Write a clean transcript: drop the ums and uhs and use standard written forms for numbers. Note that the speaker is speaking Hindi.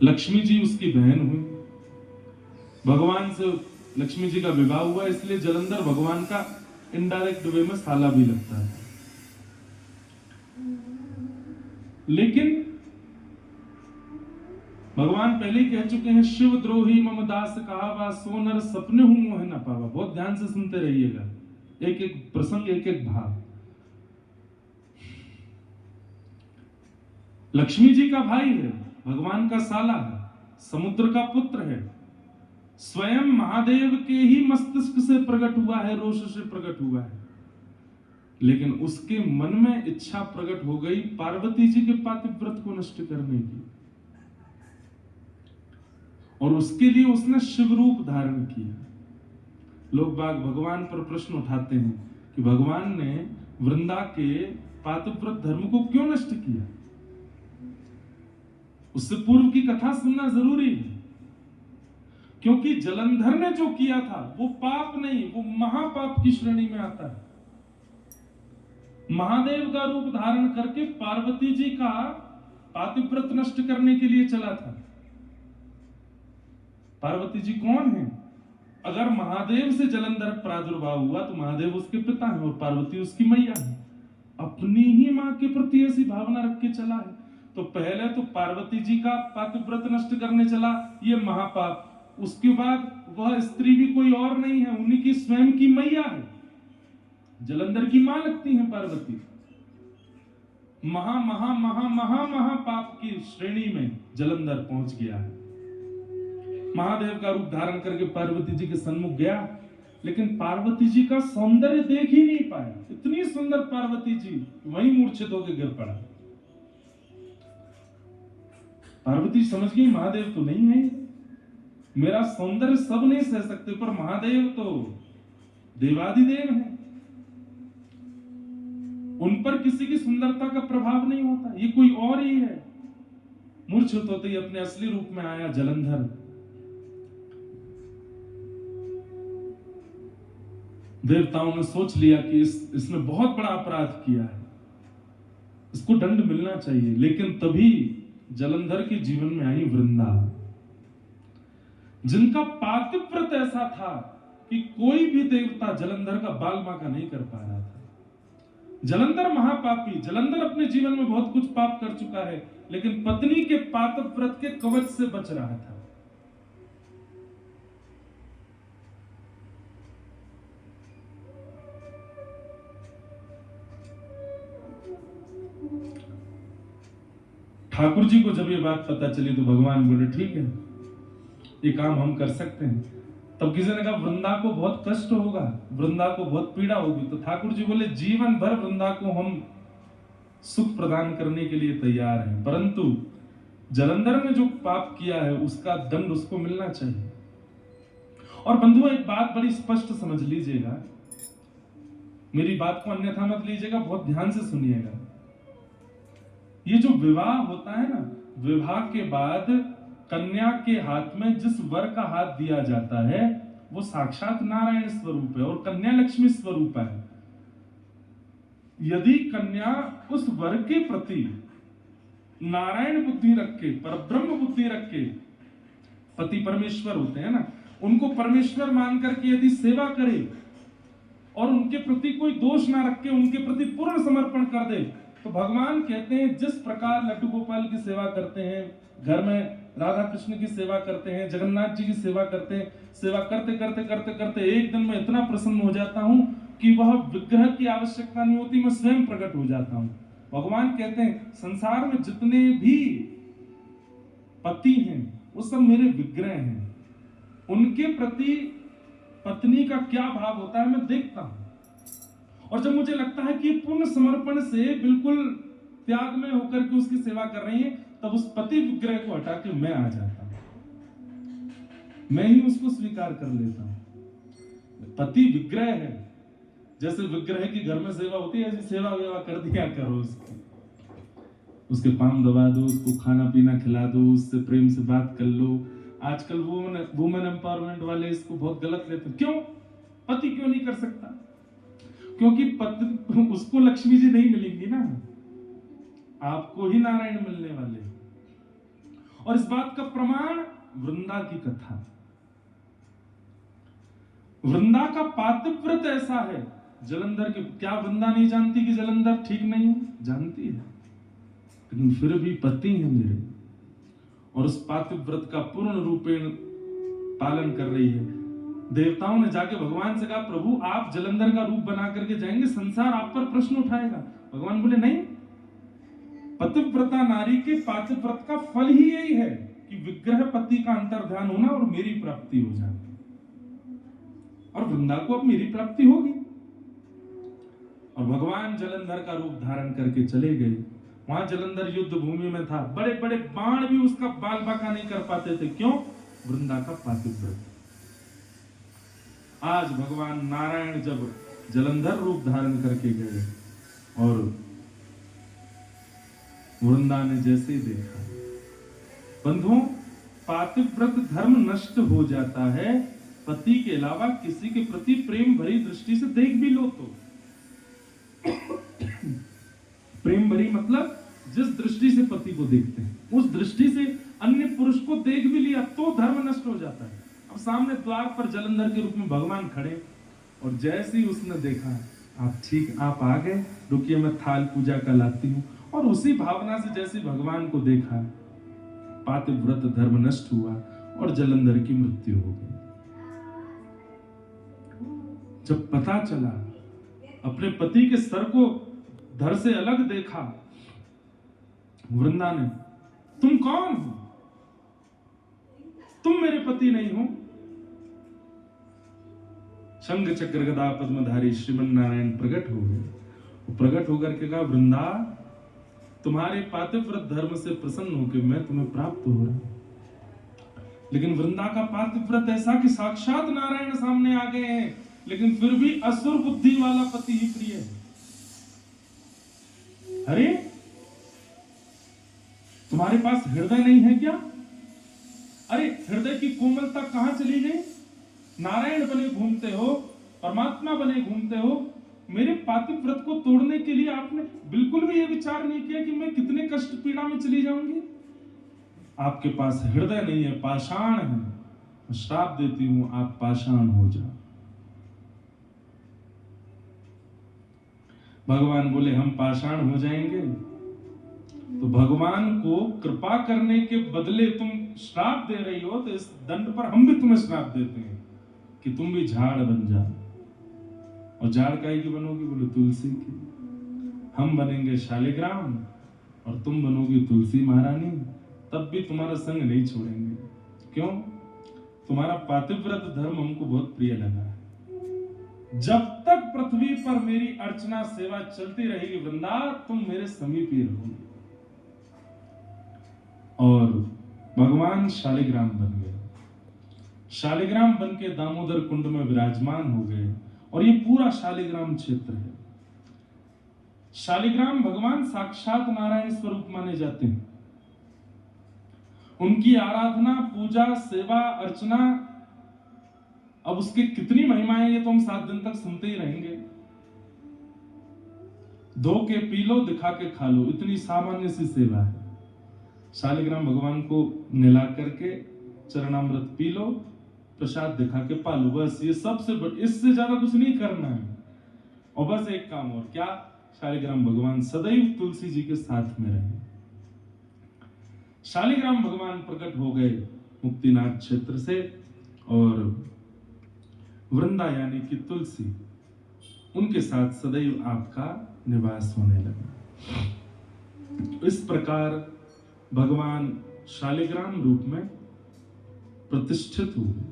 लक्ष्मी जी उसकी बहन हुई, भगवान से लक्ष्मी जी का विवाह हुआ, इसलिए जलंधर भगवान का इनडायरेक्ट वे में साला भी लगता है। लेकिन भगवान पहले ही कह चुके हैं, शिव द्रोही मम दास कहावा, सोनर सपने हूं मोह न पावा। बहुत ध्यान से सुनते रहिएगा, एक एक प्रसंग, एक एक भाव। लक्ष्मी जी का भाई है, भगवान का साला है, समुद्र का पुत्र है, स्वयं महादेव के ही मस्तिष्क से प्रकट हुआ है, रोष से प्रकट हुआ है। लेकिन उसके मन में इच्छा प्रकट हो गई पार्वती जी के पातिव्रत को नष्ट करने की, और उसके लिए उसने शिव रूप धारण किया। लोग बाग भगवान पर प्रश्न उठाते हैं कि भगवान ने वृंदा के पातिव्रत धर्म को क्यों नष्ट किया। उससे पूर्व की कथा सुनना जरूरी है, क्योंकि जलंधर ने जो किया था वो पाप नहीं, वो महापाप की श्रेणी में आता है। महादेव का रूप धारण करके पार्वती जी का पातिव्रत नष्ट करने के लिए चला था। पार्वती जी कौन है? अगर महादेव से जलंधर प्रादुर्भाव हुआ तो महादेव उसके पिता हैं और पार्वती उसकी मैया है। अपनी ही मां के प्रति ऐसी भावना रख के चला है, तो पहले तो पार्वती जी का पातिव्रत नष्ट करने चला, ये महापाप। उसके बाद वह स्त्री भी कोई और नहीं है, उन्हीं की स्वयं की मैया है, जलंधर की मां लगती है पार्वती। महा महा महा महा महा पाप की श्रेणी में जलंधर पहुंच गया है। महादेव का रूप धारण करके पार्वती जी के सन्मुख गया, लेकिन पार्वती जी का सौंदर्य देख ही नहीं पाया। इतनी सुंदर पार्वती जी, वहीं मूर्छित होकर गिर पड़ा। पार्वती समझ गई महादेव तो नहीं है, मेरा सौंदर्य सब नहीं सह सकते, पर महादेव तो देवादिदेव हैं, उन पर किसी की सुंदरता का प्रभाव नहीं होता, ये कोई और ही है। मूर्छित होते ही अपने असली रूप में आया जलंधर। देवताओं ने सोच लिया कि इसने बहुत बड़ा अपराध किया है, इसको दंड मिलना चाहिए। लेकिन तभी जलंधर के जीवन में आई वृंदा, जिनका पातिव्रत ऐसा था कि कोई भी देवता जलंधर का बाल बांका नहीं कर पा रहा था। जलंधर महापापी, जलंधर अपने जीवन में बहुत कुछ पाप कर चुका है, लेकिन पत्नी के पातिव्रत के कवच से बच रहा था। ठाकुर जी को जब ये बात पता चली तो भगवान बोले ठीक है, ये काम हम कर सकते हैं। तब किसी ने कहा वृंदा को बहुत कष्ट होगा, वृंदा को बहुत पीड़ा होगी, तो ठाकुर जी बोले जीवन भर वृंदा को हम सुख प्रदान करने के लिए तैयार हैं, परंतु जलंधर ने जो पाप किया है उसका दंड उसको मिलना चाहिए। और बंधुओं, एक बात बड़ी स्पष्ट समझ लीजिएगा, मेरी बात को अन्यथा मत लीजिएगा, बहुत ध्यान से सुनिएगा। ये जो विवाह होता है ना, विवाह के बाद कन्या के हाथ में जिस वर का हाथ दिया जाता है वो साक्षात नारायण स्वरूप है और कन्या लक्ष्मी स्वरूप है। यदि कन्या उस वर के प्रति नारायण बुद्धि रख के, परब्रह्म बुद्धि रख के, पति परमेश्वर होते हैं ना, उनको परमेश्वर मान करके यदि सेवा करे और उनके प्रति कोई दोष ना रख के उनके प्रति पूर्ण समर्पण कर दे, तो भगवान कहते हैं जिस प्रकार लड्डू गोपाल की सेवा करते हैं, घर में राधा कृष्ण की सेवा करते हैं, जगन्नाथ जी की सेवा करते हैं, सेवा करते करते करते करते एक दिन में इतना प्रसन्न हो जाता हूं कि वह विग्रह की आवश्यकता नहीं होती, मैं स्वयं प्रकट हो जाता हूं। भगवान कहते हैं संसार में जितने भी पति हैं वो सब मेरे विग्रह हैं, उनके प्रति पत्नी का क्या भाव होता है मैं देखता हूं, और जब मुझे लगता है कि पूर्ण समर्पण से बिल्कुल त्याग में होकर के उसकी सेवा कर रही है, तब उस पति विग्रह को हटा के मैं आ जाता हूं, मैं ही उसको स्वीकार कर लेता हूं। पति विग्रह है, जैसे विग्रह की घर में सेवा होती है ऐसी सेवा व्यवा कर दिया करो उसकी, उसके पांव दबा दो, उसको खाना पीना खिला दो, उससे प्रेम से बात कर लो। आजकल वुमेन एम्पावरमेंट वाले इसको बहुत गलत लेते हैं। क्यों? पति क्यों नहीं कर सकता? क्योंकि पत्नी उसको लक्ष्मी जी नहीं मिलेंगी ना, आपको ही नारायण मिलने वाले। और इस बात का प्रमाण वृंदा की कथा। वृंदा का पातिव्रत ऐसा है, जलंधर के क्या वृंदा नहीं जानती कि जलंधर ठीक नहीं है? जानती है, लेकिन फिर भी पति है मेरे, और उस पातिव्रत का पूर्ण रूपेण पालन कर रही है। देवताओं ने जाके भगवान से कहा, प्रभु आप जलंधर का रूप बना करके जाएंगे, संसार आप पर प्रश्न उठाएगा। भगवान बोले नहीं, पतिव्रता नारी के पातिव्रत का फल ही यही है कि विग्रह पति का अंतर्ध्यान होना और मेरी प्राप्ति हो जाना, और वृंदा को अब मेरी प्राप्ति होगी। और भगवान जलंधर का रूप धारण करके चले गए। वहां जलंधर युद्ध भूमि में था, बड़े बड़े बाण भी उसका बाल बांका नहीं कर पाते थे। क्यों? वृंदा का पातिव्रत। आज भगवान नारायण जब जलंधर रूप धारण करके गए और वृंदा ने जैसे ही देखा, बंधुओं, पातिव्रत धर्म नष्ट हो जाता है। पति के अलावा किसी के प्रति प्रेम भरी दृष्टि से देख भी लो तो प्रेम भरी मतलब जिस दृष्टि से पति को देखते हैं उस दृष्टि से अन्य पुरुष को देख भी लिया तो धर्म नष्ट हो जाता है। अब सामने द्वार पर जलंधर के रूप में भगवान खड़े, और जैसे ही उसने देखा, आप ठीक, आप आ गए, रुकिए मैं थाल पूजा का लाती हूँ, और उसी भावना से जैसे भगवान को देखा, पातिव्रत धर्म नष्ट हुआ और जलंधर की मृत्यु हो गई। जब पता चला, अपने पति के सर को धड़ से अलग देखा, वृंदा ने, तुम कौन हो? तुम मेरे पति नहीं हो। शंख चक्र गदा पद्मधारी श्रीमन नारायण प्रकट हो गए। प्रकट होकर के कहा, वृंदा, तुम्हारे पातिव्रत धर्म से प्रसन्न होकर मैं तुम्हें प्राप्त हो रहा। लेकिन वृंदा का पातिव्रत ऐसा कि साक्षात नारायण सामने आ गए हैं, लेकिन फिर भी असुर बुद्धि वाला पति ही प्रिय है। अरे तुम्हारे पास हृदय नहीं है क्या? अरे हृदय की कोमलता कहां चली गई? नारायण बने घूमते हो, परमात्मा बने घूमते हो, मेरे पातिव्रत को तोड़ने के लिए आपने बिल्कुल भी यह विचार नहीं किया कि मैं कितने कष्ट पीड़ा में चली जाऊंगी। आपके पास हृदय नहीं है, पाषाण है। मैं श्राप देती हूं, आप पाषाण हो जाओ। भगवान बोले, हम पाषाण हो जाएंगे? तो भगवान को कृपा करने के बदले तुम श्राप दे रही हो, तो इस दंड पर हम भी तुम्हें श्राप देते हैं कि तुम भी झाड़ बन जाओ। और झाड़ काहे की बनोगी? बोले तुलसी की। हम बनेंगे शालिग्राम और तुम बनोगी तुलसी महारानी, तब भी तुम्हारा संग नहीं छोड़ेंगे। क्यों? तुम्हारा पातिव्रत धर्म हमको बहुत प्रिय लगा है। जब तक पृथ्वी पर मेरी अर्चना सेवा चलती रहेगी वृंदा, तुम मेरे समीप ही रहोगे। और भगवान शालिग्राम बन गए। शालिग्राम बन के दामोदर कुंड में विराजमान हो गए, और ये पूरा शालिग्राम क्षेत्र है। शालिग्राम भगवान साक्षात नारायण स्वरूप माने जाते हैं। उनकी आराधना, पूजा, सेवा, अर्चना, अब उसकी कितनी महिमाएं ये तो हम 7 दिन तक सुनते ही रहेंगे। धो के पी लो, दिखा के खा लो, इतनी सामान्य सी सेवा है। शालिग्राम भगवान को मिला करके चरणामृत पी लो, प्रसाद दिखा के पालो, बस ये सबसे इससे ज्यादा कुछ नहीं करना है। और बस एक काम और, क्या? शालिग्राम भगवान सदैव तुलसी जी के साथ में रहे। शालिग्राम भगवान प्रकट हो गए मुक्तिनाथ क्षेत्र से, और वृंदा यानी कि तुलसी, उनके साथ सदैव आपका निवास होने लगा। इस प्रकार भगवान शालिग्राम रूप में प्रतिष्ठित हुए।